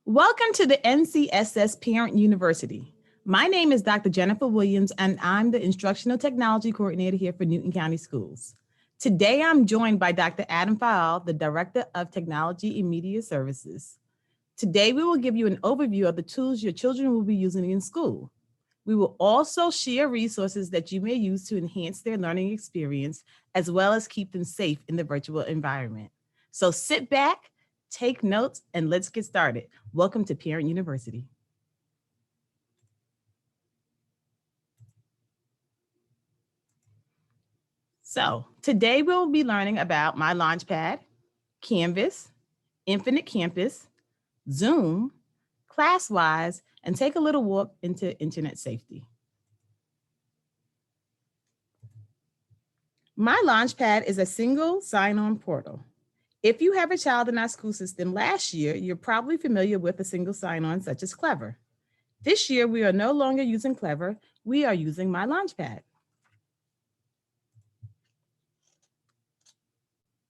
Welcome to the NCSS Parent University. My name is Dr. Jennifer Williams, and I'm the Instructional Technology Coordinator here for Newton County Schools. Today, I'm joined by Dr. Adam Faal, the Director of Technology and Media Services. Today, we will give you an overview of the tools your children will be using in school. We will also share resources that you may use to enhance their learning experience, as well as keep them safe in the virtual environment. So sit back, take notes, and let's get started. Welcome to Parent University. So today we'll be learning about My Launchpad, Canvas, Infinite Campus, Zoom, ClassWIZE, and take a little walk into internet safety. My Launchpad is a single sign-on portal. If you have a child in our school system last year, you're probably familiar with a single sign-on such as Clever. This year, we are no longer using Clever. We are using My Launchpad.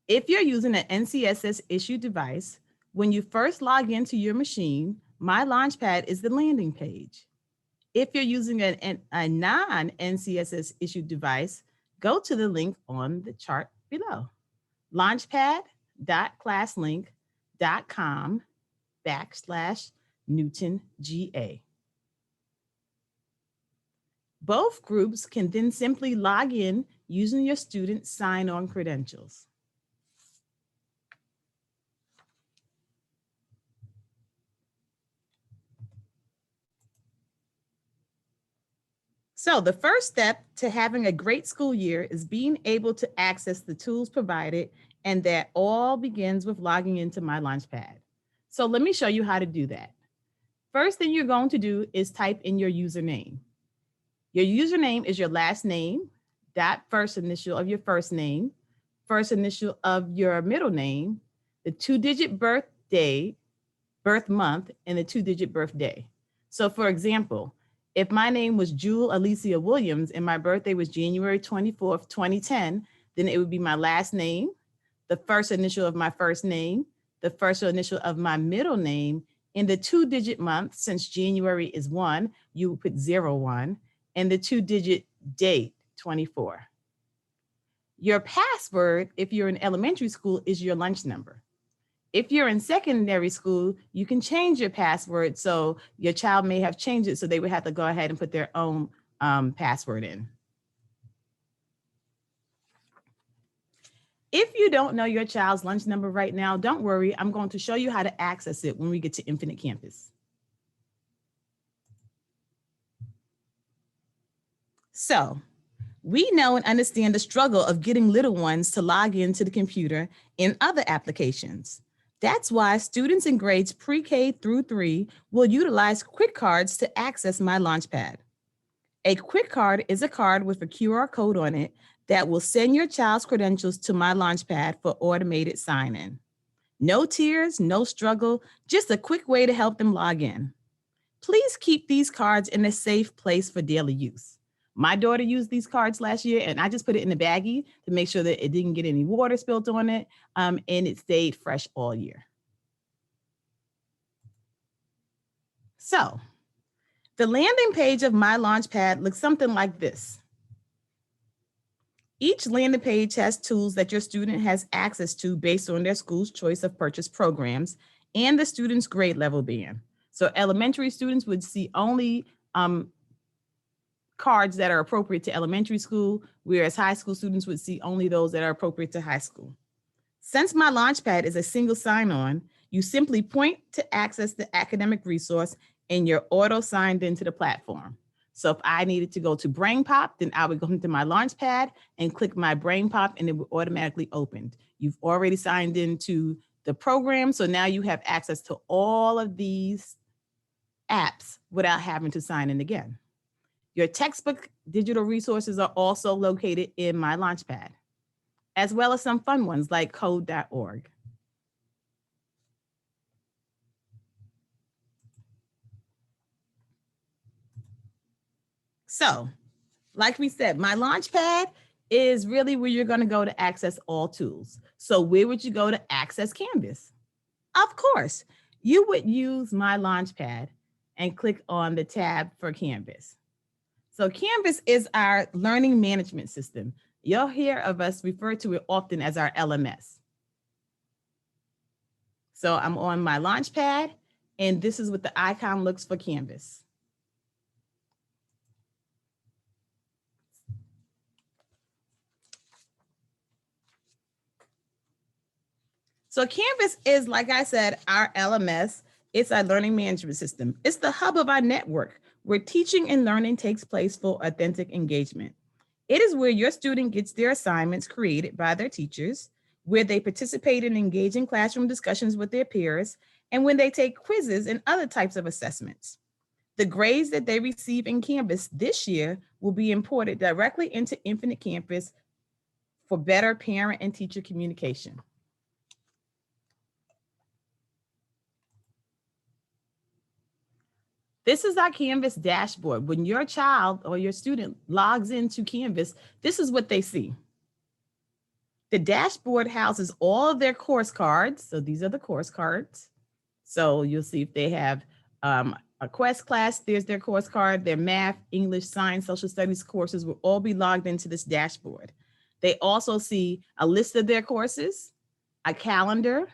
If you're using an NCSS issued device, when you first log into your machine, My Launchpad is the landing page. If you're using a non-NCSS issued device, go to the link on the chart below, launchpad.classlink.com/NewtonGA. Both groups can then simply log in using your student sign-on credentials. So the first step to having a great school year is being able to access the tools provided, and that all begins with logging into My Launchpad. So let me show you how to do that. First thing you're going to do is type in your username. Your username is your last name, dot first initial of your first name, first initial of your middle name, the 2-digit birthday, birth month, and the 2-digit birthday. So for example, if my name was Jewel Alicia Williams and my birthday was January 24th, 2010, then it would be my last name, the first initial of my first name, the first initial of my middle name, and the 2-digit month. Since January is 1, you would put 01, and the 2-digit date, 24. Your password, if you're in elementary school, is your lunch number. If you're in secondary school, you can change your password. So your child may have changed it, so they would have to go ahead and put their own password in. If you don't know your child's lunch number right now, don't worry. I'm going to show you how to access it when we get to Infinite Campus. So we know and understand the struggle of getting little ones to log into the computer and other applications. That's why students in grades pre-K through 3 will utilize quick cards to access My Launchpad. A quick card is a card with a QR code on it that will send your child's credentials to My Launchpad for automated sign-in. No tears, no struggle, just a quick way to help them log in. Please keep these cards in a safe place for daily use. My daughter used these cards last year, and I just put it in a baggie to make sure that it didn't get any water spilled on it, and it stayed fresh all year. So the landing page of My Launchpad looks something like this. Each landing page has tools that your student has access to based on their school's choice of purchase programs and the student's grade level band. So elementary students would see only cards that are appropriate to elementary school, whereas high school students would see only those that are appropriate to high school. Since My Launchpad is a single sign-on, you simply point to access the academic resource and you're auto signed into the platform. So if I needed to go to BrainPop, then I would go into My Launchpad and click my BrainPop and it would automatically open. You've already signed into the program, so now you have access to all of these apps without having to sign in again. Your textbook digital resources are also located in My Launchpad, as well as some fun ones like code.org. So, like we said, My Launchpad is really where you're going to go to access all tools. So where would you go to access Canvas? Of course, you would use My Launchpad and click on the tab for Canvas. So Canvas is our learning management system. You'll hear of us refer to it often as our LMS. So I'm on My Launchpad, and this is what the icon looks for Canvas. So Canvas is, like I said, our LMS. It's our learning management system. It's the hub of our network where teaching and learning takes place for authentic engagement. It is where your student gets their assignments created by their teachers, where they participate in engaging classroom discussions with their peers, and when they take quizzes and other types of assessments. The grades that they receive in Canvas this year will be imported directly into Infinite Campus for better parent and teacher communication. This is our Canvas dashboard. When your child or your student logs into Canvas, this is what they see. The dashboard houses all of their course cards. So these are the course cards. So you'll see if they have a Quest class, there's their course card. Their math, English, science, social studies courses will all be logged into this dashboard. They also see a list of their courses, a calendar,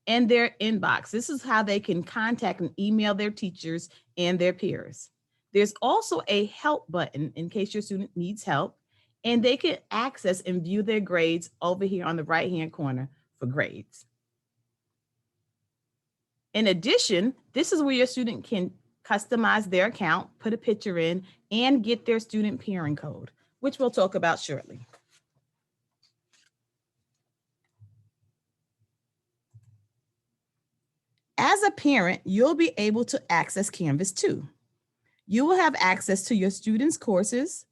and their inbox. This is how they can contact and email their teachers and their peers. There's also a help button in case your student needs help, and they can access and view their grades over here on the right-hand corner for grades. In addition, this is where your student can customize their account, put a picture in, and get their student pairing code, which we'll talk about shortly. As a parent, you'll be able to access Canvas too. You will have access to your students' courses,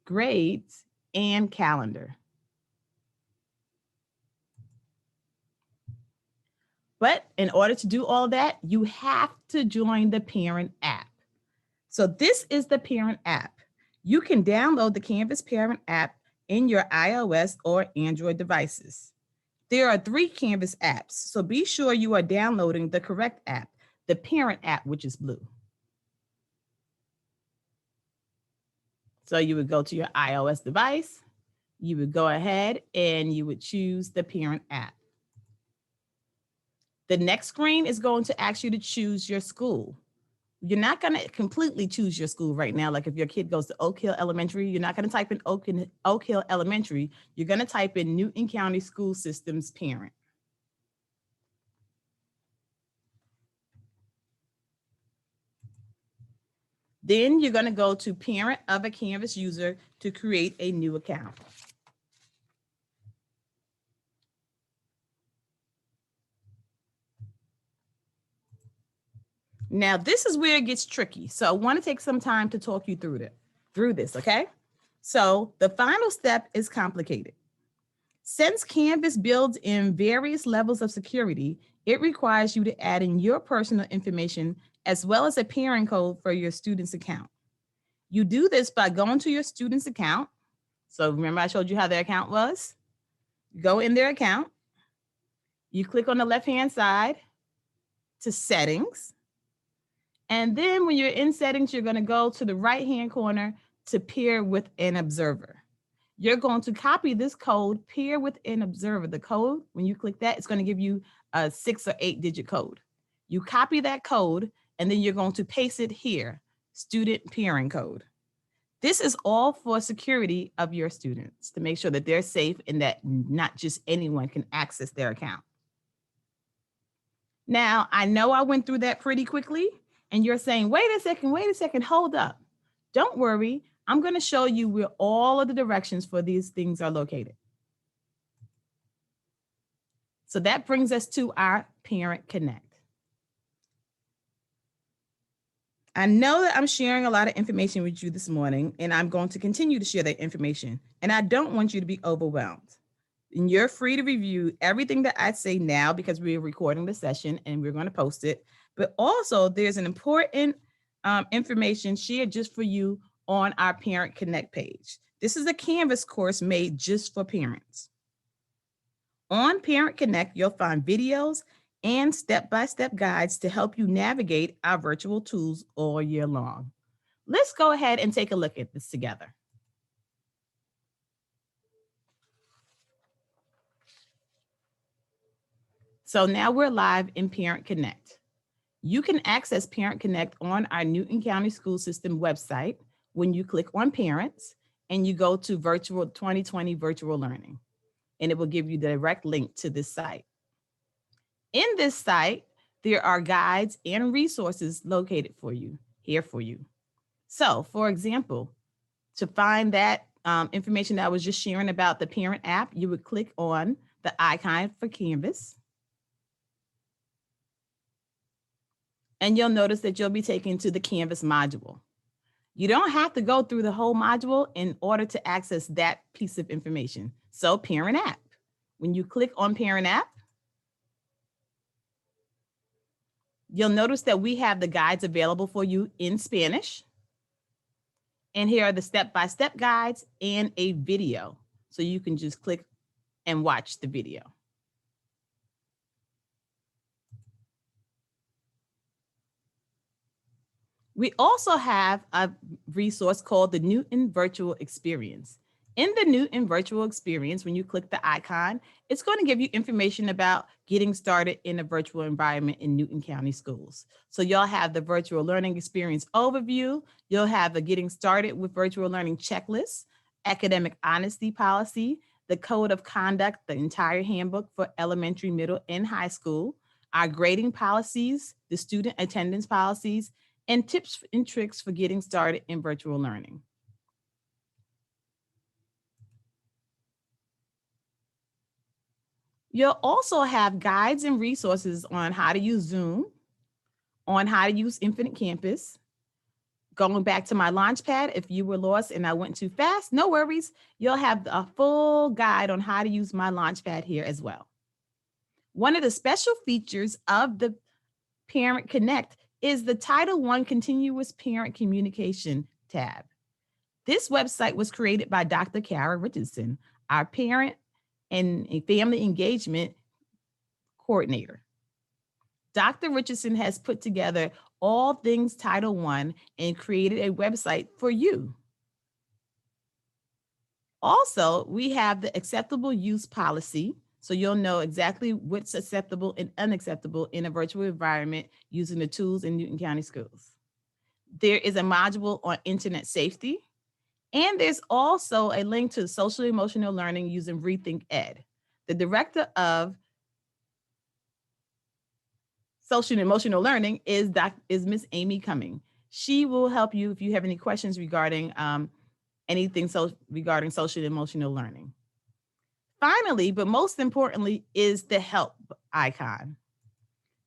grades, and calendar. But in order to do all that, you have to join the parent app. So this is the parent app. You can download the Canvas parent app in your iOS or Android devices. There are 3 Canvas apps, so be sure you are downloading the correct app, the parent app, which is blue. So you would go to your iOS device, you would go ahead and you would choose the parent app. The next screen is going to ask you to choose your school. You're not going to completely choose your school right now. Like if your kid goes to Oak Hill Elementary, you're not going to type in Oak Hill Elementary. You're going to type in Newton County School Systems parent. Then you're going to go to parent of a Canvas user to create a new account. Now, this is where it gets tricky. So I want to take some time to talk you through this, okay? So the final step is complicated. Since Canvas builds in various levels of security, it requires you to add in your personal information as well as a pairing code for your student's account. You do this by going to your student's account. So remember I showed you how their account was? Go in their account. You click on the left-hand side to settings. And then when you're in settings, you're going to go to the right-hand corner to pair with an observer. You're going to copy this code, pair with an observer. The code, when you click that, it's going to give you a 6 or 8-digit code. You copy that code, and then you're going to paste it here, student pairing code. This is all for security of your students to make sure that they're safe and that not just anyone can access their account. Now, I know I went through that pretty quickly, and you're saying, wait a second, hold up. Don't worry. I'm going to show you where all of the directions for these things are located. So that brings us to our Parent Connect. I know that I'm sharing a lot of information with you this morning, and I'm going to continue to share that information. And I don't want you to be overwhelmed. And you're free to review everything that I say now because we're recording the session and we're going to post it. But also there's an important information shared just for you on our Parent Connect page. This is a Canvas course made just for parents. On Parent Connect, you'll find videos and step-by-step guides to help you navigate our virtual tools all year long. Let's go ahead and take a look at this together. So now we're live in Parent Connect. You can access Parent Connect on our Newton County School System website when you click on Parents and you go to Virtual 2020 Virtual Learning, and it will give you the direct link to this site. In this site, there are guides and resources located for you, here for you. So, for example, to find that information that I was just sharing about the parent app, you would click on the icon for Canvas. And you'll notice that you'll be taken to the Canvas module. You don't have to go through the whole module in order to access that piece of information. So parent app, when you click on parent app, you'll notice that we have the guides available for you in Spanish. And here are the step-by-step guides and a video. So you can just click and watch the video. We also have a resource called the Newton Virtual Experience. In the Newton Virtual Experience, when you click the icon, it's going to give you information about getting started in a virtual environment in Newton County Schools. So you'll have the virtual learning experience overview, you'll have the getting started with virtual learning checklist, academic honesty policy, the code of conduct, the entire handbook for elementary, middle, and high school, our grading policies, the student attendance policies, and tips and tricks for getting started in virtual learning. You'll also have guides and resources on how to use Zoom, on how to use Infinite Campus. Going back to my Launchpad, if you were lost and I went too fast, no worries. You'll have a full guide on how to use my Launchpad here as well. One of the special features of the Parent Connect is the Title I Continuous Parent Communication tab. This website was created by Dr. Kara Richardson, our parent and a family engagement coordinator. Dr. Richardson has put together all things Title I and created a website for you. Also, we have the acceptable use policy, so you'll know exactly what's acceptable and unacceptable in a virtual environment using the tools in Newton County Schools. There is a module on internet safety, and there's also a link to social emotional learning using Rethink Ed. The director of social and emotional learning is Miss Amy Cumming. She will help you if you have any questions regarding anything regarding social and emotional learning. Finally, but most importantly, is the help icon.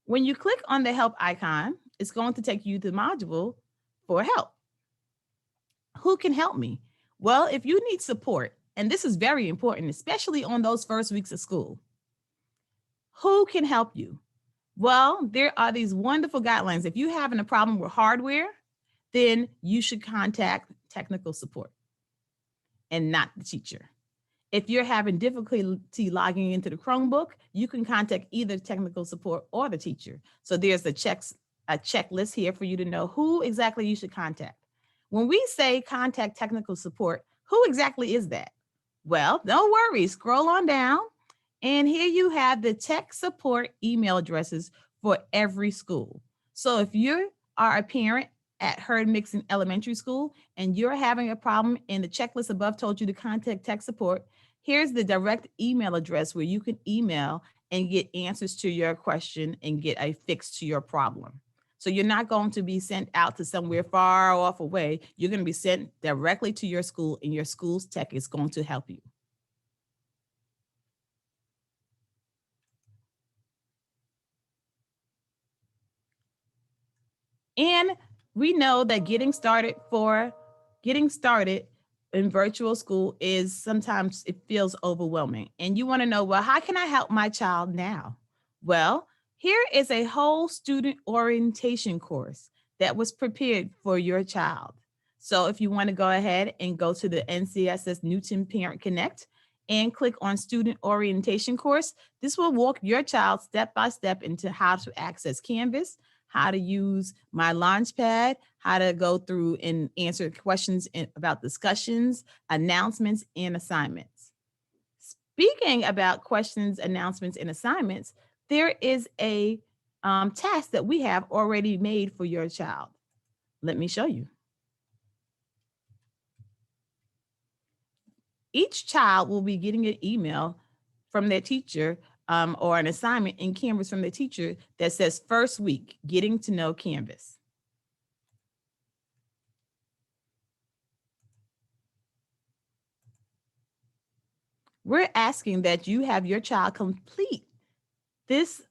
When you click on the help icon, it's going to take you to the module for help. Who can help me? Well, if you need support, and this is very important, especially on those first weeks of school, who can help you? Well, there are these wonderful guidelines. If you're having a problem with hardware, then you should contact technical support and not the teacher. If you're having difficulty logging into the Chromebook, you can contact either technical support or the teacher. So there's a checklist here for you to know who exactly you should contact. When we say contact technical support, who exactly is that? Well, no worries, scroll on down, and here you have the tech support email addresses for every school. So if you are a parent at Herd Mixon Elementary School and you're having a problem and the checklist above told you to contact tech support, here's the direct email address where you can email and get answers to your question and get a fix to your problem. So you're not going to be sent out to somewhere far off away. You're going to be sent directly to your school, and your school's tech is going to help you. And we know that getting started in virtual school is sometimes it feels overwhelming. And you want to know, well, how can I help my child now? Well, here is a whole student orientation course that was prepared for your child. So if you want to go ahead and go to the NCSS Newton Parent Connect and click on student orientation course, this will walk your child step by step into how to access Canvas, how to use my Launchpad, how to go through and answer questions about discussions, announcements, and assignments. Speaking about questions, announcements, and assignments, there is a task that we have already made for your child. Let me show you. Each child will be getting an email from their teacher or an assignment in Canvas from the teacher that says first week, getting to know Canvas. We're asking that you have your child complete this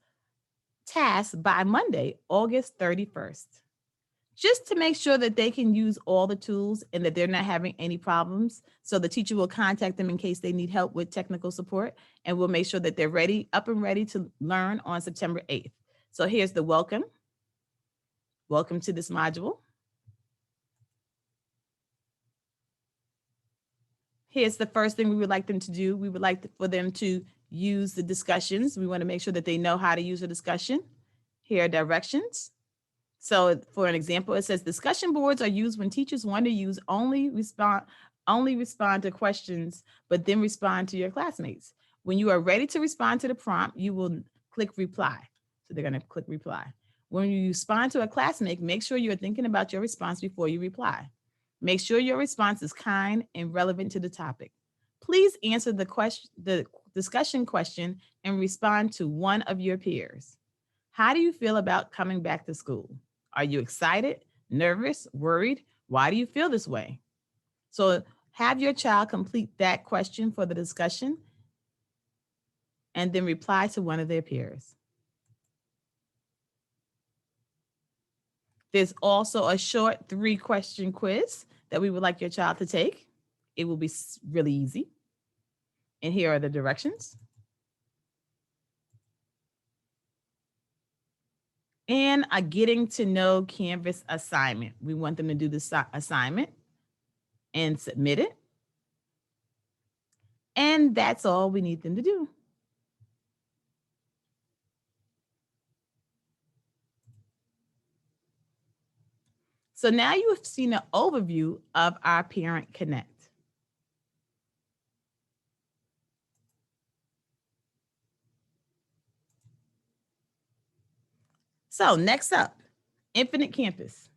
task by Monday, August 31st, just to make sure that they can use all the tools and that they're not having any problems. So the teacher will contact them in case they need help with technical support, and we'll make sure that they're ready, up and ready to learn on September 8th. So here's the welcome. Welcome to this module. Here's the first thing we would like them to do. We would like for them to use the discussions. We want to make sure that they know how to use a discussion. Here are directions. So for an example, it says discussion boards are used when teachers want to only respond to questions, but then respond to your classmates. When you are ready to respond to the prompt, you will click reply. So they're going to click reply. When you respond to a classmate, make sure you're thinking about your response before you reply. Make sure your response is kind and relevant to the topic. Please answer the discussion question and respond to one of your peers. How do you feel about coming back to school? Are you excited, nervous, worried? Why do you feel this way? So have your child complete that question for the discussion and then reply to one of their peers. There's also a short 3-question quiz that we would like your child to take. It will be really easy. And here are the directions. And a getting to know Canvas assignment. We want them to do this assignment and submit it. And that's all we need them to do. So now you have seen an overview of our Parent Connect. So next up, Infinite Campus.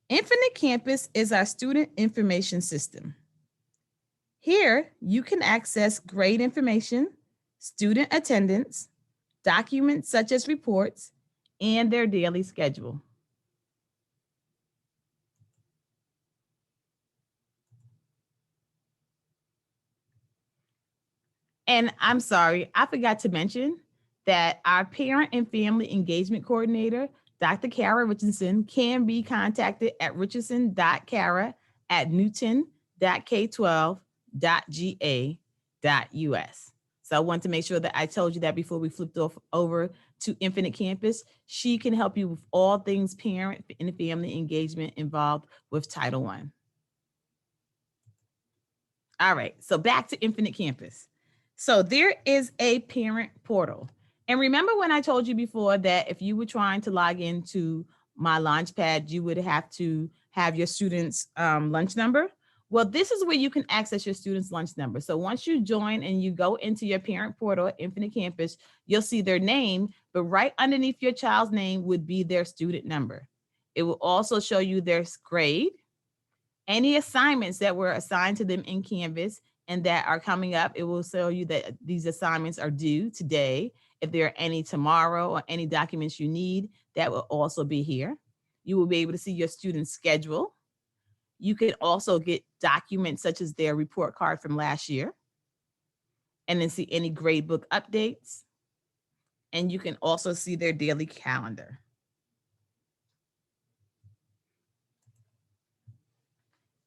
Infinite Campus is our student information system. Here, you can access grade information, student attendance, documents such as reports, and their daily schedule. And I'm sorry, I forgot to mention that our parent and family engagement coordinator, Dr. Kara Richardson, can be contacted at richardson.kara@newton.k12.ga.us. So I want to make sure that I told you that before we flipped over to Infinite Campus. She can help you with all things parent and family engagement involved with Title I. All right, so back to Infinite Campus. So there is a parent portal. And remember when I told you before that if you were trying to log into My Launchpad, you would have to have your student's lunch number? Well, this is where you can access your student's lunch number. So once you join and you go into your parent portal at Infinite Campus, you'll see their name, but right underneath your child's name would be their student number. It will also show you their grade, any assignments that were assigned to them in Canvas and that are coming up. It will show you that these assignments are due today. If there are any tomorrow or any documents you need, that will also be here. You will be able to see your student's schedule. You can also get documents such as their report card from last year, and then see any gradebook updates. And you can also see their daily calendar.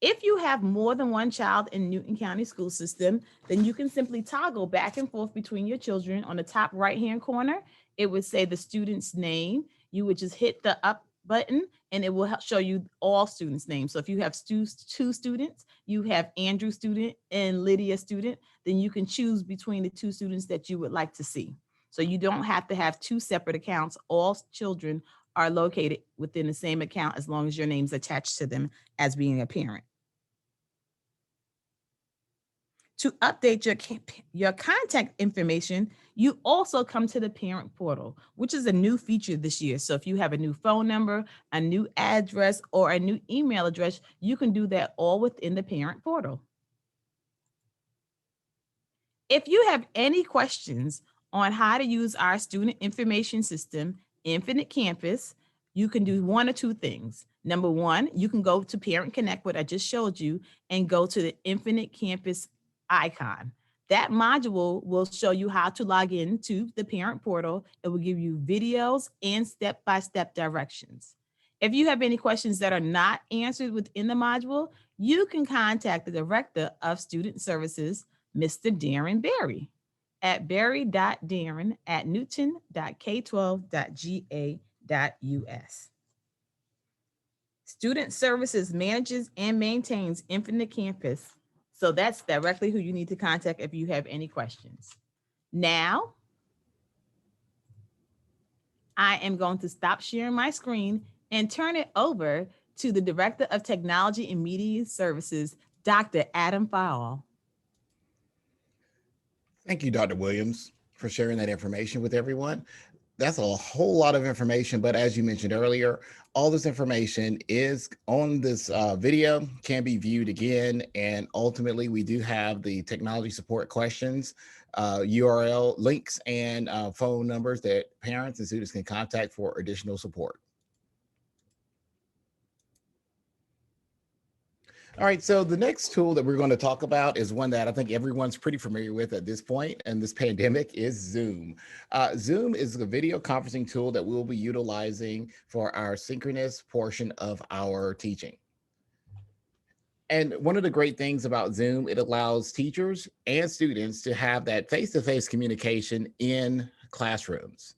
If you have more than one child in Newton County school system, then you can simply toggle back and forth between your children. On the top right-hand corner, it would say the student's name. You would just hit the up button and it will show you all students' names. So if you have two students, you have Andrew student and Lydia student, then you can choose between the two students that you would like to see. So you don't have to have two separate accounts. All children are located within the same account as long as your name's attached to them as being a parent. To update your contact information, you also come to the parent portal, which is a new feature this year. So if you have a new phone number, a new address, or a new email address, you can do that all within the parent portal. If you have any questions on how to use our student information system, Infinite Campus, you can do one or two things. Number one, you can go to Parent Connect, what I just showed you, and go to the Infinite Campus icon. That module will show you how to log in to the parent portal. It will give you videos and step-by-step directions. If you have any questions that are not answered within the module, you can contact the Director of Student Services, Mr. Darren Berry, at berry.darren@newton.k12.ga.us. Student Services manages and maintains Infinite Campus. So that's directly who you need to contact if you have any questions. Now, I am going to stop sharing my screen and turn it over to the Director of Technology and Media Services, Dr. Adam Fowle. Thank you, Dr. Williams, for sharing that information with everyone. That's a whole lot of information, but as you mentioned earlier, all this information is on this video, can be viewed again, and ultimately we do have the technology support questions, URL links, and phone numbers that parents and students can contact for additional support. All right, so the next tool that we're going to talk about is one that I think everyone's pretty familiar with at this point in this pandemic is Zoom. Zoom is a video conferencing tool that we'll be utilizing for our synchronous portion of our teaching. And one of the great things about Zoom, it allows teachers and students to have that face-to-face communication in classrooms.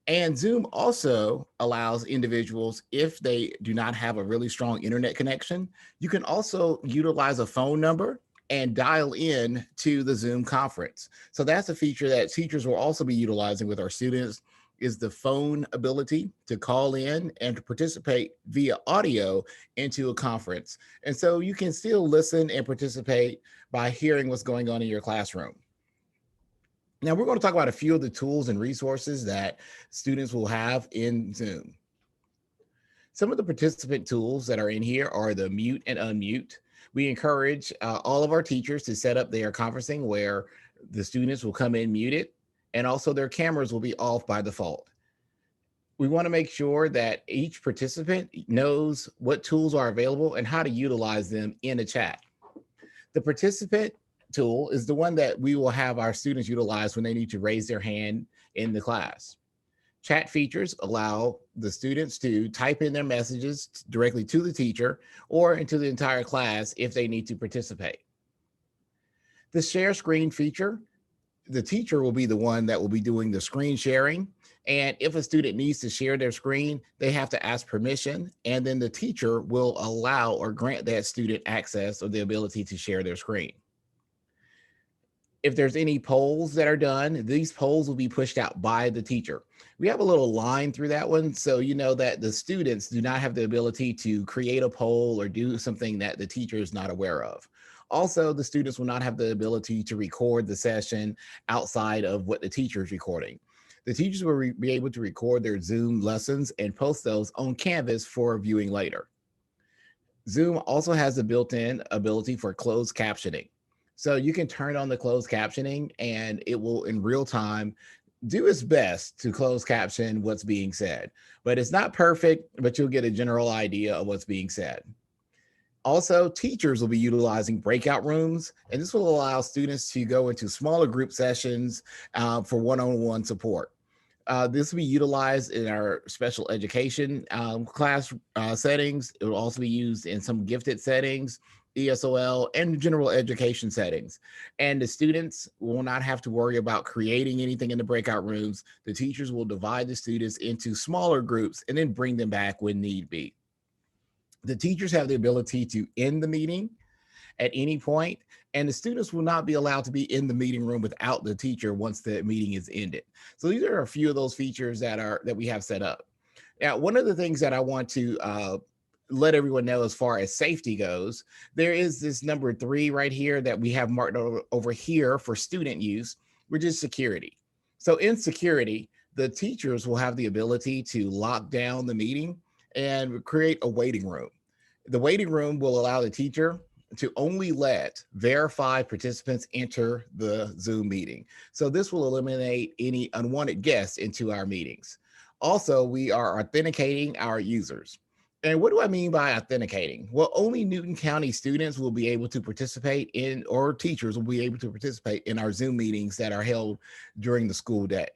And Zoom also allows individuals, if they do not have a really strong internet connection, you can also utilize a phone number and dial in to the Zoom conference. So that's a feature that teachers will also be utilizing with our students, is the phone ability to call in and to participate via audio into a conference. And so you can still listen and participate by hearing what's going on in your classroom. Now we're going to talk about a few of the tools and resources that students will have in Zoom. Some of the participant tools that are in here are the mute and unmute. We encourage all of our teachers to set up their conferencing where the students will come in muted, and also their cameras will be off by default. We want to make sure that each participant knows what tools are available and how to utilize them in a chat. The participant tool is the one that we will have our students utilize when they need to raise their hand in the class. Chat features allow the students to type in their messages directly to the teacher or into the entire class if they need to participate. The share screen feature, the teacher will be the one that will be doing the screen sharing. And if a student needs to share their screen, they have to ask permission, and then the teacher will allow or grant that student access or the ability to share their screen. If there's any polls that are done, these polls will be pushed out by the teacher. We have a little line through that one, so you know that the students do not have the ability to create a poll or do something that the teacher is not aware of. Also, the students will not have the ability to record the session outside of what the teacher is recording. The teachers will be able to record their Zoom lessons and post those on Canvas for viewing later. Zoom also has a built-in ability for closed captioning. So you can turn on the closed captioning and it will in real time do its best to close caption what's being said. But it's not perfect, but you'll get a general idea of what's being said. Also, teachers will be utilizing breakout rooms, and this will allow students to go into smaller group sessions for one-on-one support. This will be utilized in our special education class settings. It will also be used in some gifted settings, ESOL, and general education settings. And the students will not have to worry about creating anything in the breakout rooms. The teachers will divide the students into smaller groups and then bring them back when need be. The teachers have the ability to end the meeting at any point, and the students will not be allowed to be in the meeting room without the teacher once the meeting is ended. So these are a few of those features that we have set up. Now, one of the things that I want to let everyone know as far as safety goes, there is this number 3 right here that we have marked over here for student use, which is security. So in security, the teachers will have the ability to lock down the meeting and create a waiting room. The waiting room will allow the teacher to only let verified participants enter the Zoom meeting. So this will eliminate any unwanted guests into our meetings. Also, we are authenticating our users. And what do I mean by authenticating? Well, only Newton County students will be able to participate in, or teachers will be able to participate in our Zoom meetings that are held during the school day.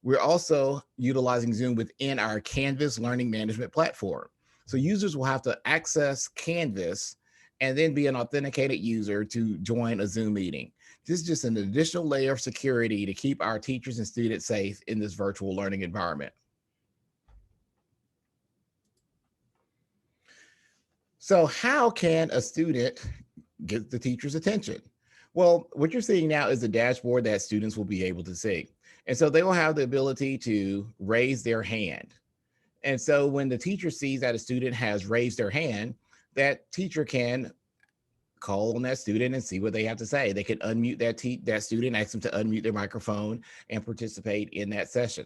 We're also utilizing Zoom within our Canvas learning management platform. So users will have to access Canvas and then be an authenticated user to join a Zoom meeting. This is just an additional layer of security to keep our teachers and students safe in this virtual learning environment. So how can a student get the teacher's attention? Well, what you're seeing now is a dashboard that students will be able to see. And so they will have the ability to raise their hand. And so when the teacher sees that a student has raised their hand, that teacher can call on that student and see what they have to say. They can unmute that student, ask them to unmute their microphone and participate in that session.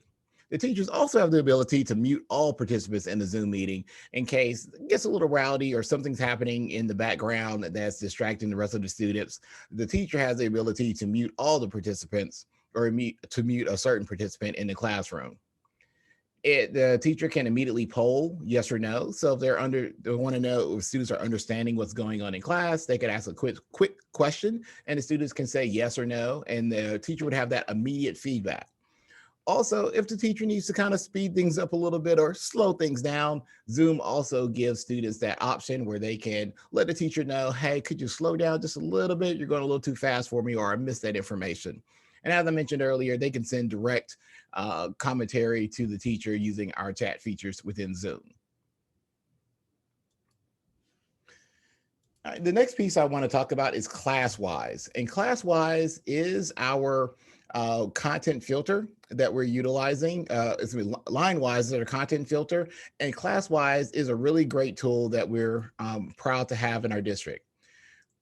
The teachers also have the ability to mute all participants in the Zoom meeting in case it gets a little rowdy or something's happening in the background that's distracting the rest of the students. The teacher has the ability to mute all the participants or to mute a certain participant in the classroom. The teacher can immediately poll yes or no. So if they want to know if students are understanding what's going on in class, they could ask a quick question and the students can say yes or no, and the teacher would have that immediate feedback. Also, if the teacher needs to kind of speed things up a little bit or slow things down, Zoom also gives students that option where they can let the teacher know, hey, could you slow down just a little bit? You're going a little too fast for me, or I missed that information. And as I mentioned earlier, they can send direct commentary to the teacher using our chat features within Zoom. The next piece I want to talk about is ClassWIZE. And ClassWIZE is our content filter that we're utilizing. It's LineWise is our content filter, and ClassWIZE is a really great tool that we're proud to have in our district.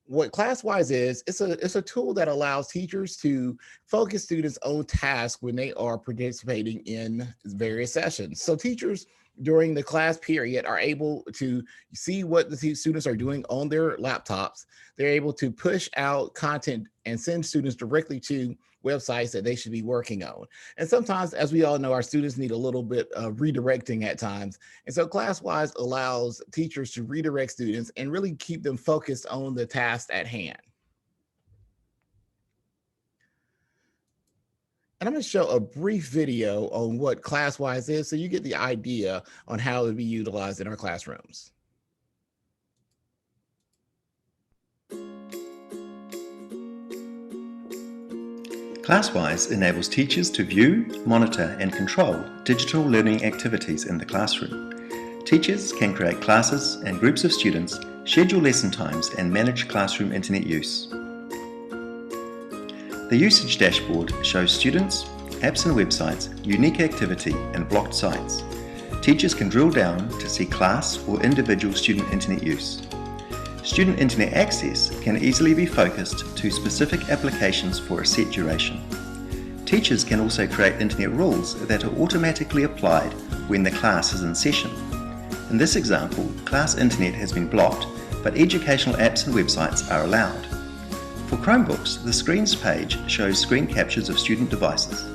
What ClassWIZE is, it's a tool that allows teachers to focus students on tasks when they are participating in various sessions. So teachers during the class period are able to see what the students are doing on their laptops. They're able to push out content and send students directly to websites that they should be working on. And sometimes, as we all know, our students need a little bit of redirecting at times. And so ClassWIZE allows teachers to redirect students and really keep them focused on the task at hand. And I'm going to show a brief video on what ClassWIZE is so you get the idea on how it will be utilized in our classrooms. ClassWIZE enables teachers to view, monitor, and control digital learning activities in the classroom. Teachers can create classes and groups of students, schedule lesson times, and manage classroom internet use. The usage dashboard shows students, apps and websites, unique activity, and blocked sites. Teachers can drill down to see class or individual student internet use. Student internet access can easily be focused to specific applications for a set duration. Teachers can also create internet rules that are automatically applied when the class is in session. In this example, class internet has been blocked, but educational apps and websites are allowed. For Chromebooks, the Screens page shows screen captures of student devices.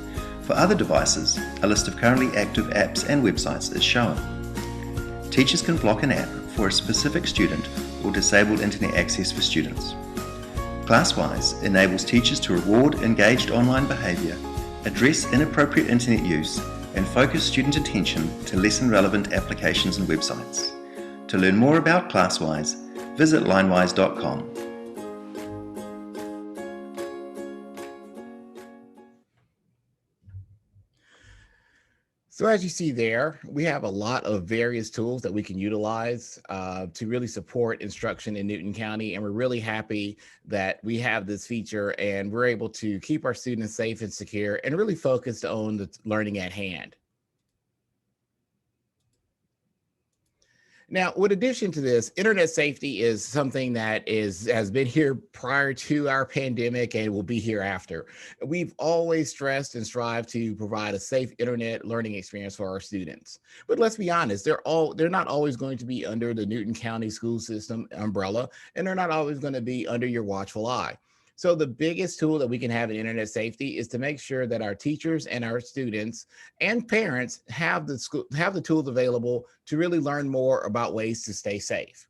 For other devices, a list of currently active apps and websites is shown. Teachers can block an app for a specific student or disable internet access for students. ClassWIZE enables teachers to reward engaged online behaviour, address inappropriate internet use, and focus student attention to lesson-relevant applications and websites. To learn more about ClassWIZE, visit linewise.com. So as you see there, we have a lot of various tools that we can utilize to really support instruction in Newton County. And we're really happy that we have this feature and we're able to keep our students safe and secure and really focused on the learning at hand. Now, with addition to this, internet safety is something that has been here prior to our pandemic and will be here after. We've always stressed and strived to provide a safe internet learning experience for our students. But let's be honest, they're not always going to be under the Newton County school system umbrella, and they're not always going to be under your watchful eye. So the biggest tool that we can have in internet safety is to make sure that our teachers and our students and parents have the tools available to really learn more about ways to stay safe.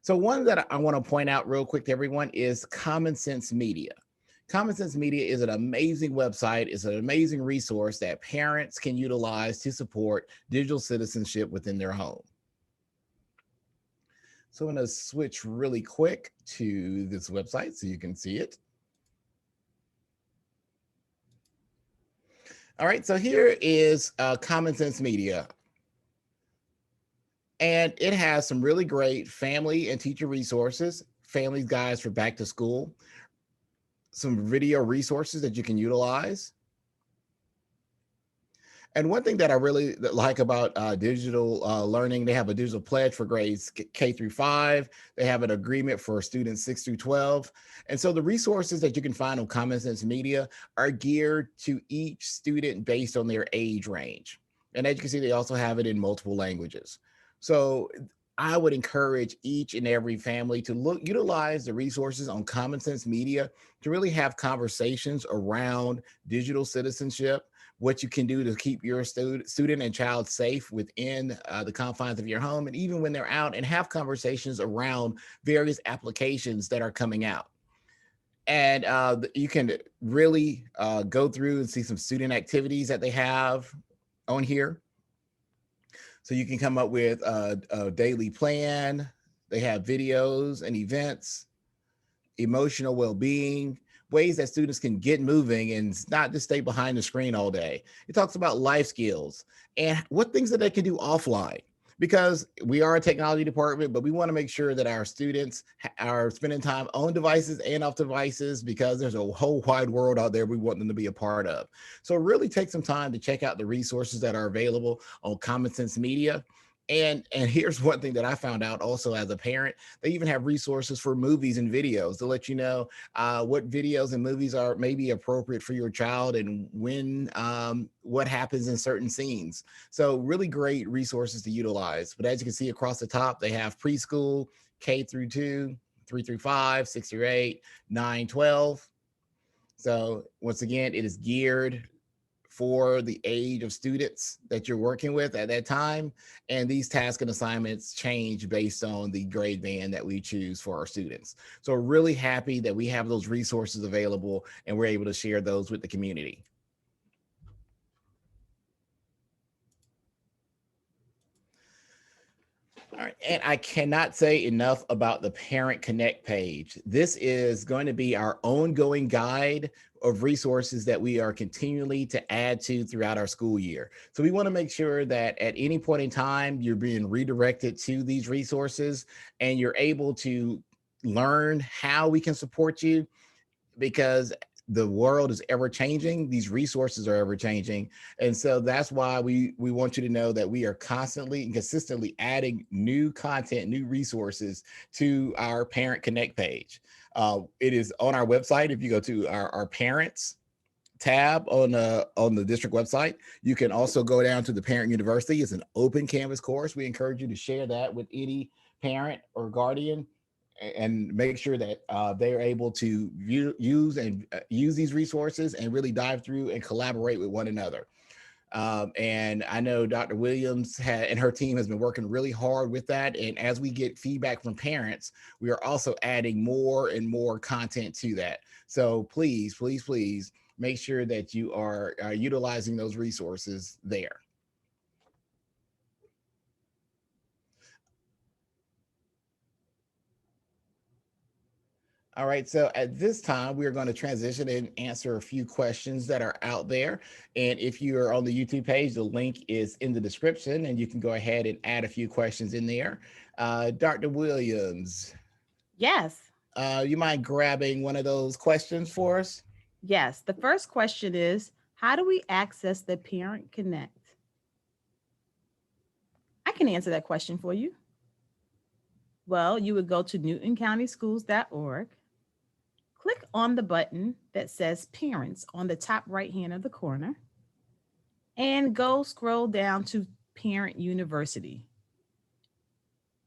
So one that I want to point out real quick to everyone is Common Sense Media. Common Sense Media is an amazing website. It's an amazing resource that parents can utilize to support digital citizenship within their home. So I'm going to switch really quick to this website so you can see it. All right, so here is Common Sense Media. And it has some really great family and teacher resources, family guides for back to school, some video resources that you can utilize. And one thing that I really like about digital learning, they have a digital pledge for grades K through 5. They have an agreement for students 6 through 12. And so the resources that you can find on Common Sense Media are geared to each student based on their age range. And as you can see, they also have it in multiple languages. So I would encourage each and every family to utilize the resources on Common Sense Media to really have conversations around digital citizenship, what you can do to keep your student and child safe within the confines of your home, and even when they're out, and have conversations around various applications that are coming out. And you can really go through and see some student activities that they have on here. So you can come up with a daily plan. They have videos and events, emotional well-being, ways that students can get moving and not just stay behind the screen all day. It talks about life skills and what things that they can do offline, because we are a technology department, but we want to make sure that our students are spending time on devices and off devices, because there's a whole wide world out there we want them to be a part of. So really take some time to check out the resources that are available on Common Sense Media. And here's one thing that I found out also as a parent: they even have resources for movies and videos to let you know what videos and movies are maybe appropriate for your child, and when what happens in certain scenes. So really great resources to utilize. But as you can see across the top, they have preschool, K through 2, 3 through 5, 6 through 8, 9, 12. So once again, it is geared for the age of students that you're working with at that time. And these tasks and assignments change based on the grade band that we choose for our students. So we're really happy that we have those resources available and we're able to share those with the community. All right, and I cannot say enough about the Parent Connect page. This is going to be our ongoing guide of resources that we are continually to add to throughout our school year. So we want to make sure that at any point in time, you're being redirected to these resources and you're able to learn how we can support you, because the world is ever changing. These resources are ever changing. And so that's why we want you to know that we are constantly and consistently adding new content, new resources to our Parent Connect page. It is on our website. If you go to our parents tab on the district website, you can also go down to the Parent University. It's an open Canvas course. We encourage you to share that with any parent or guardian, and make sure that they're able to use these resources and really dive through and collaborate with one another. And I know Dr. Williams and her team has been working really hard with that. And as we get feedback from parents, we are also adding more and more content to that. So please, please, please make sure that you are utilizing those resources there. All right, so at this time, we are going to transition and answer a few questions that are out there. And if you are on the YouTube page, the link is in the description, and you can go ahead and add a few questions in there. Dr. Williams. Yes. You mind grabbing one of those questions for us? Yes. The first question is, how do we access the Parent Connect? I can answer that question for you. Well, you would go to newtoncountyschools.org, click on the button that says Parents on the top right hand of the corner, and go scroll down to Parent University.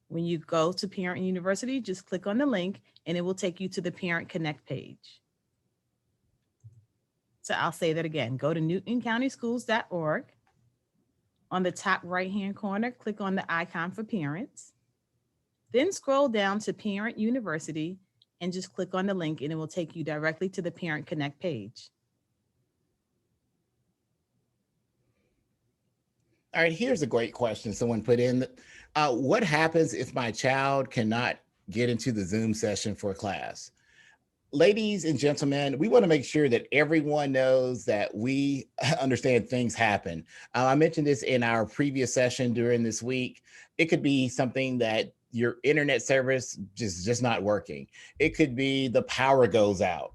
When you go to Parent University, just click on the link and it will take you to the Parent Connect page. So I'll say that again. Go to newtoncountyschools.org. On the top right-hand corner, click on the icon for parents. Then scroll down to Parent University and just click on the link and it will take you directly to the Parent Connect page. All right, here's a great question someone put in. What happens if my child cannot get into the Zoom session for class? Ladies and gentlemen, we want to make sure that everyone knows that we understand things happen. I mentioned this in our previous session during this week. It could be something that your internet service just not working. It could be the power goes out.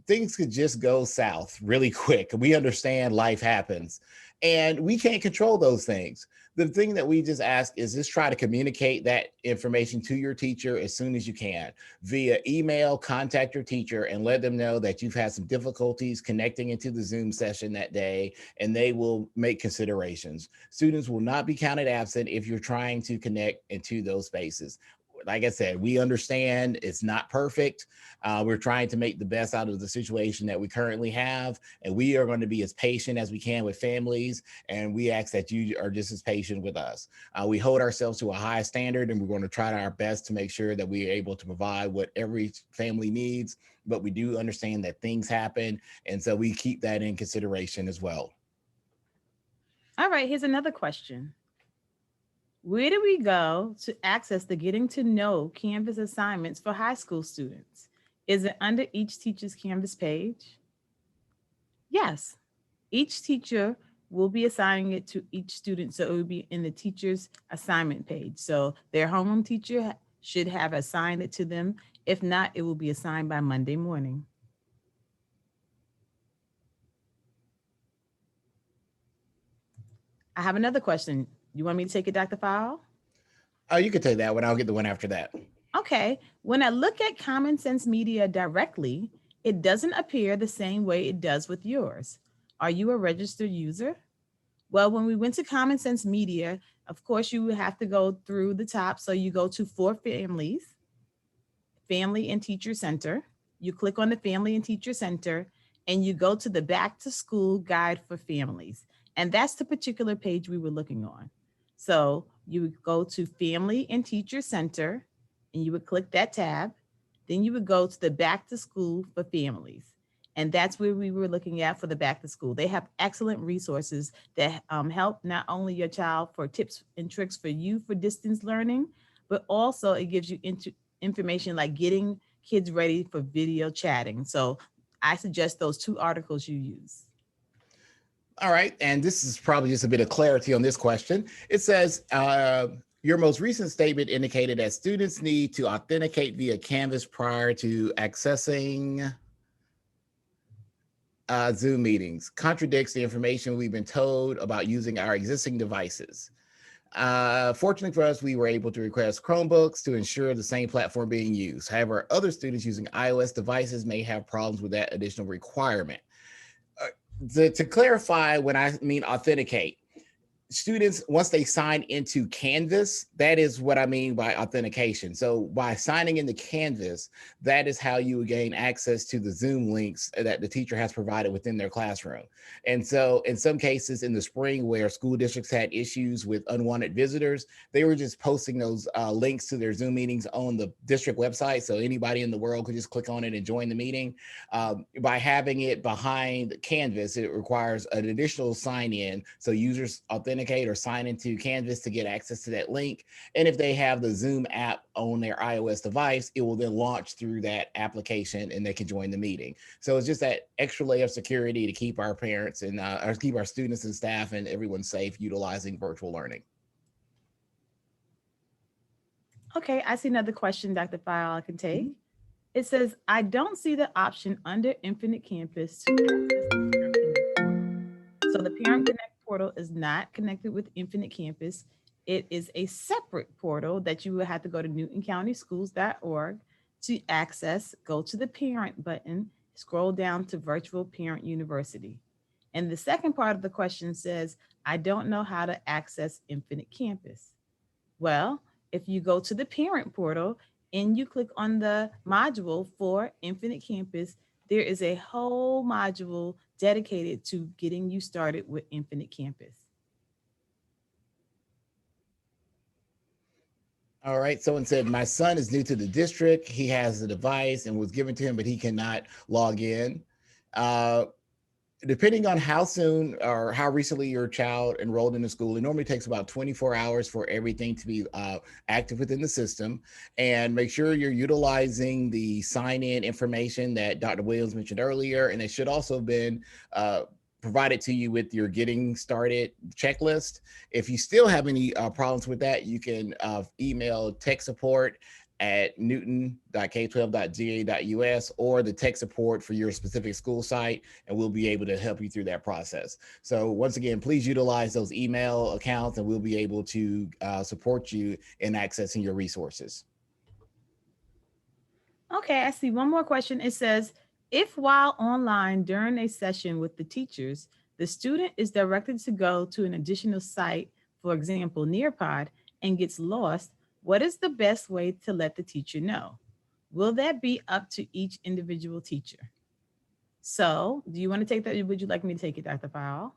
Things could just go south really quick. We understand life happens and we can't control those things. The thing that we just ask is just try to communicate that information to your teacher as soon as you can via email. Contact your teacher and let them know that you've had some difficulties connecting into the Zoom session that day, and they will make considerations. Students will not be counted absent if you're trying to connect into those spaces. Like I said, we understand it's not perfect. We're trying to make the best out of the situation that we currently have, and we are going to be as patient as we can with families, and we ask that you are just as patient with us. We hold ourselves to a high standard, and we're going to try our best to make sure that we are able to provide what every family needs, but we do understand that things happen, and so we keep that in consideration as well. All right, here's another question. Where do we go to access the Getting to Know Canvas assignments for high school students? Is it under each teacher's Canvas page? Yes. Each teacher will be assigning it to each student, so it will be in the teacher's assignment page. So their homeroom teacher should have assigned it to them. If not, it will be assigned by Monday morning. I have another question. You want me to take it, Dr. Fowle? Oh, you can take that one. I'll get the one after that. Okay. When I look at Common Sense Media directly, it doesn't appear the same way it does with yours. Are you a registered user? Well, when we went to Common Sense Media, of course, you would have to go through the top. So you go to For Families, Family and Teacher Center. You click on the Family and Teacher Center, and you go to the Back to School Guide for Families. And that's the particular page we were looking on. So you would go to Family and Teacher Center, and you would click that tab. Then you would go to the Back to School for Families. And that's where we were looking at for the back to school. They have excellent resources that help not only your child for tips and tricks for you for distance learning, but also it gives you information like getting kids ready for video chatting. So I suggest those two articles you use. All right, and this is probably just a bit of clarity on this question. It says, your most recent statement indicated that students need to authenticate via Canvas prior to accessing Zoom meetings. Contradicts the information we've been told about using our existing devices. Fortunately for us, we were able to request Chromebooks to ensure the same platform being used. However, other students using iOS devices may have problems with that additional requirement. To clarify, when I mean authenticate, students, once they sign into Canvas, that is what I mean by authentication. So by signing into Canvas, that is how you would gain access to the Zoom links that the teacher has provided within their classroom. And so in some cases in the spring where school districts had issues with unwanted visitors, they were just posting those links to their Zoom meetings on the district website. So anybody in the world could just click on it and join the meeting. By having it behind Canvas, it requires an additional sign in. So users authenticate or sign into Canvas to get access to that link. And if they have the Zoom app on their iOS device, it will then launch through that application and they can join the meeting. So it's just that extra layer of security to keep our parents and or keep our students and staff and everyone safe utilizing virtual learning. Okay, I see another question, Dr. File, I can take. It says, I don't see the option under Infinite Campus to access the Parent Connect portal. So the Parent Connect portal is not connected with Infinite Campus. it is a separate portal that you will have to go to newtoncountyschools.org to access. Go to the parent button, scroll down to virtual parent university. And the second part of the question says, I don't know how to access Infinite Campus. Well, if you go to the parent portal and you click on the module for Infinite Campus, there is a whole module dedicated to getting you started with Infinite Campus. All right. Someone said, my son is new to the district. He has a device and was given to him, but he cannot log in. Depending on how soon or how recently your child enrolled in the school, it normally takes about 24 hours for everything to be active within the system. And make sure you're utilizing the sign-in information that Dr. Williams mentioned earlier. And it should also have been provided to you with your getting started checklist. If you still have any problems with that, you can email tech support at newton.k12.ga.us or the tech support for your specific school site, and we'll be able to help you through that process. So once again, please utilize those email accounts and we'll be able to support you in accessing your resources. Okay, I see one more question. It says, if while online during a session with the teachers, the student is directed to go to an additional site, for example, Nearpod, and gets lost, what is the best way to let the teacher know? Will that be up to each individual teacher? So, do you want to take that? Would you like me to take it, Dr. Powell?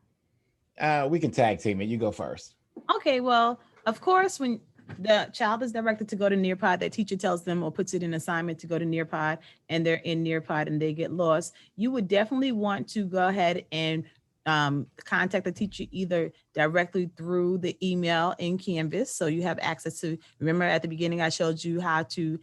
We can tag team it. You go first. Okay, well, of course, when the child is directed to go to Nearpod, that teacher tells them or puts it in assignment to go to Nearpod, and they're in Nearpod and they get lost, you would definitely want to go ahead and contact the teacher either directly through the email in Canvas. So you have access to, remember at the beginning, I showed you how to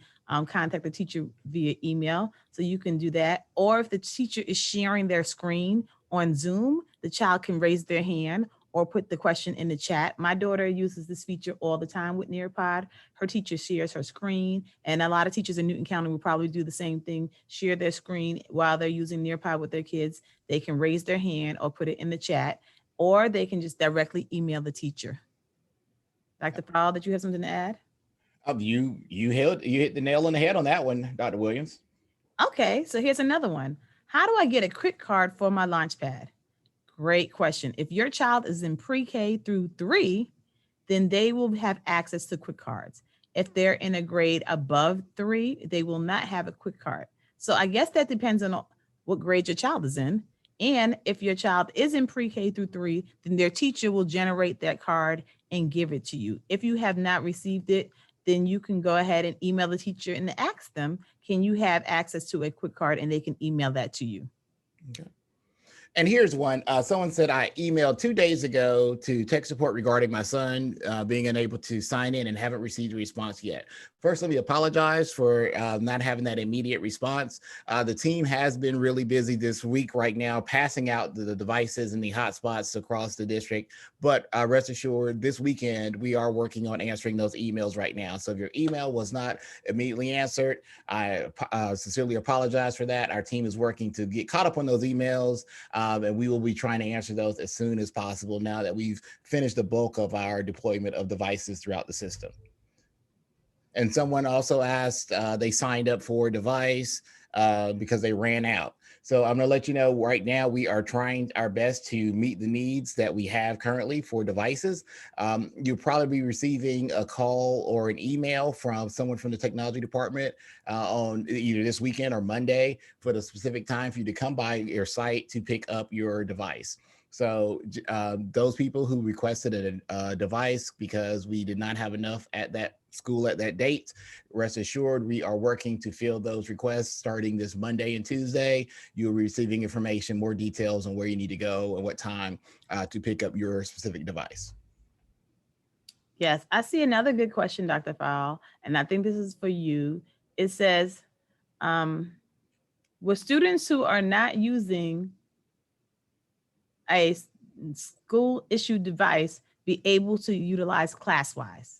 contact the teacher via email. So you can do that. Or if the teacher is sharing their screen on Zoom, the child can raise their hand or put the question in the chat. My daughter uses this feature all the time with Nearpod. Her teacher shares her screen, and a lot of teachers in Newton County will probably do the same thing, share their screen while they're using Nearpod with their kids. They can raise their hand or put it in the chat, or they can just directly email the teacher. Dr. Powell, did you have something to add? You hit the nail on the head on that one, Dr. Williams. Okay, so here's another one. How do I get a quick card for my Launchpad? Great question. If your child is in pre-K through 3, then they will have access to quick cards. If they're in a grade above 3, they will not have a quick card. So I guess that depends on what grade your child is in. And if your child is in pre-K through 3, then their teacher will generate that card and give it to you. If you have not received it, then you can go ahead and email the teacher and ask them, can you have access to a quick card? And they can email that to you. Okay. And here's one. Someone said, I emailed 2 days ago to tech support regarding my son being unable to sign in and haven't received a response yet. First, let me apologize for not having that immediate response. The team has been really busy this week right now, passing out the devices and the hotspots across the district. But rest assured, this weekend, we are working on answering those emails right now. So if your email was not immediately answered, I sincerely apologize for that. Our team is working to get caught up on those emails. And we will be trying to answer those as soon as possible now that we've finished the bulk of our deployment of devices throughout the system. And someone also asked, they signed up for a device because they ran out. So I'm gonna let you know right now, we are trying our best to meet the needs that we have currently for devices. You'll probably be receiving a call or an email from someone from the technology department on either this weekend or Monday for the specific time for you to come by your site to pick up your device. So those people who requested a device because we did not have enough at that school at that date, rest assured we are working to fill those requests starting this Monday and Tuesday. You'll be receiving information, more details on where you need to go and what time to pick up your specific device. Yes, I see another good question, Dr. Fowle, and I think this is for you. It says, will students who are not using a school issued device be able to utilize ClassWIZE?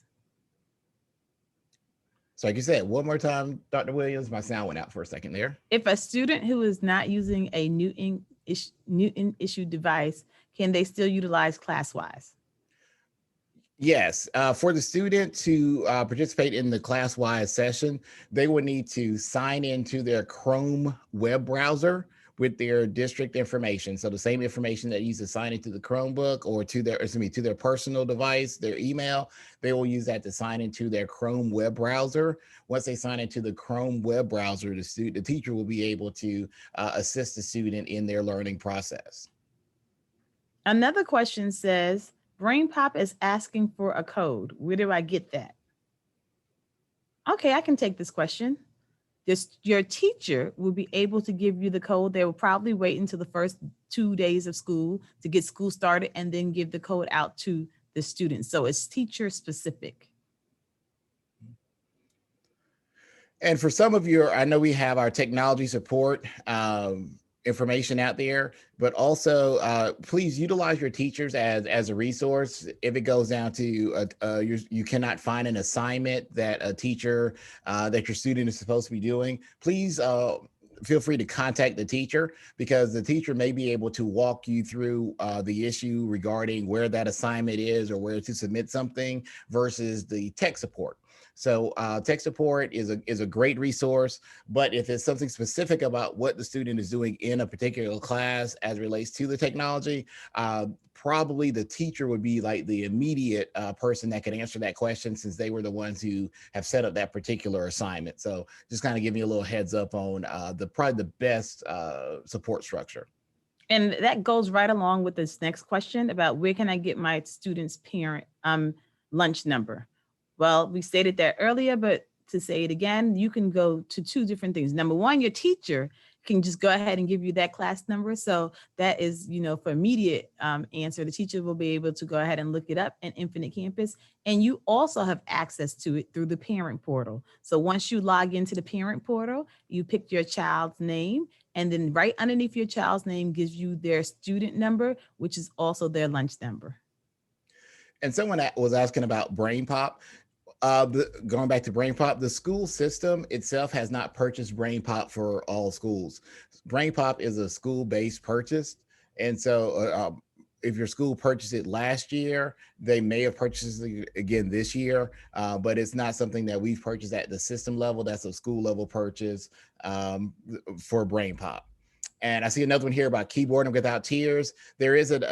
So like you said, one more time, Dr. Williams, my sound went out for a second there. If a student who is not using a Newton issued device, can they still utilize ClassWIZE? Yes, for the student to participate in the ClassWIZE session, they would need to sign into their Chrome web browser with their district information. So the same information that you use to sign into the Chromebook or to their, excuse me, to their personal device, their email, they will use that to sign into their Chrome web browser. Once they sign into the Chrome web browser, the teacher will be able to assist the student in their learning process. Another question says, BrainPop is asking for a code. Where do I get that? Okay, I can take this question. Your teacher will be able to give you the code. They will probably wait until the first 2 days of school to get school started and then give the code out to the students. So it's teacher specific. And for some of you, I know we have our technology support information out there, but also please utilize your teachers as a resource. If it goes down to you cannot find an assignment that a teacher that your student is supposed to be doing, please feel free to contact the teacher, because the teacher may be able to walk you through the issue regarding where that assignment is or where to submit something versus the tech support. So tech support is a great resource, but if it's something specific about what the student is doing in a particular class as it relates to the technology, probably the teacher would be like the immediate person that can answer that question, since they were the ones who have set up that particular assignment. So just kind of give you a little heads up on probably the best support structure. And that goes right along with this next question about where can I get my student's parent lunch number? Well, we stated that earlier, but to say it again, you can go to two different things. Number one, your teacher can just go ahead and give you that class number. So that is, for immediate answer, the teacher will be able to go ahead and look it up in Infinite Campus. And you also have access to it through the parent portal. So once you log into the parent portal, you pick your child's name, and then right underneath your child's name gives you their student number, which is also their lunch number. And someone was asking about BrainPop. Going back to BrainPop, the school system itself has not purchased BrainPop for all schools. BrainPop is a school-based purchase. And so if your school purchased it last year, they may have purchased it again this year, but it's not something that we've purchased at the system level. That's a school level purchase for BrainPop. And I see another one here about keyboarding without tears. There is an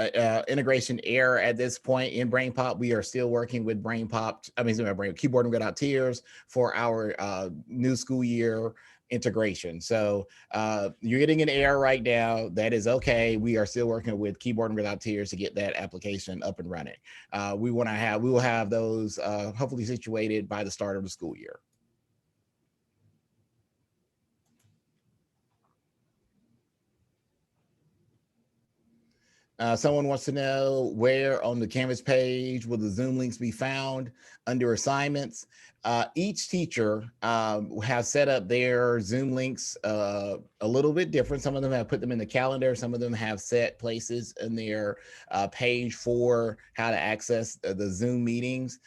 integration error at this point in BrainPop. We are still working with keyboarding without tears for our new school year integration. So you're getting an error right now. That is okay. We are still working with keyboarding without tears to get that application up and running. We will have those hopefully situated by the start of the school year. Someone wants to know where on the Canvas page will the Zoom links be found under assignments. Each teacher has set up their Zoom links a little bit different. Some of them have put them in the calendar. Some of them have set places in their page for how to access the Zoom meetings.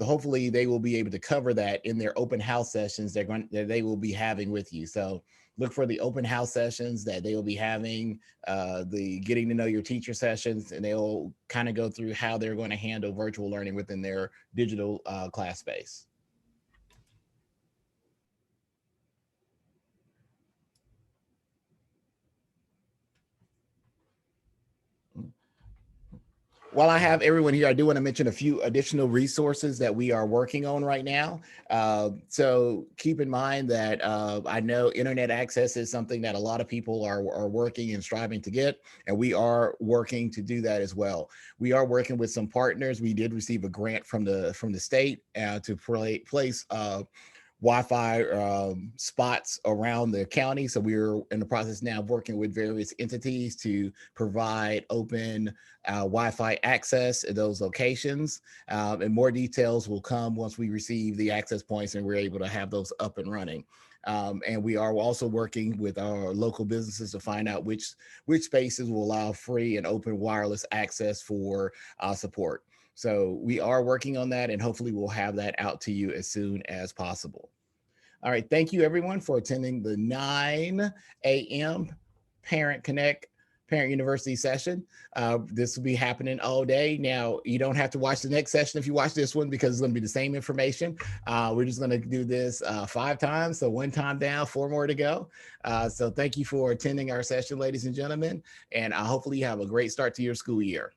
Hopefully they will be able to cover that in their open house sessions that they will be having with you. So look for the open house sessions that they will be having, the getting to know your teacher sessions, and they'll kind of go through how they're going to handle virtual learning within their digital class space. While I have everyone here, I do want to mention a few additional resources that we are working on right now. So keep in mind that I know internet access is something that a lot of people are working and striving to get, and we are working to do that as well. We are working with some partners. We did receive a grant from the state to place Wi-Fi spots around the county. So we're in the process now of working with various entities to provide open Wi-Fi access at those locations. And more details will come once we receive the access points and we're able to have those up and running. And we are also working with our local businesses to find out which spaces will allow free and open wireless access for support. So we are working on that, and hopefully we'll have that out to you as soon as possible. All right, thank you everyone for attending the 9 a.m. Parent Connect Parent University session. This will be happening all day. Now, you don't have to watch the next session if you watch this one, because it's going to be the same information. We're just going to do this 5 times. So 1 time down, 4 more to go. So thank you for attending our session, ladies and gentlemen. And hopefully you have a great start to your school year.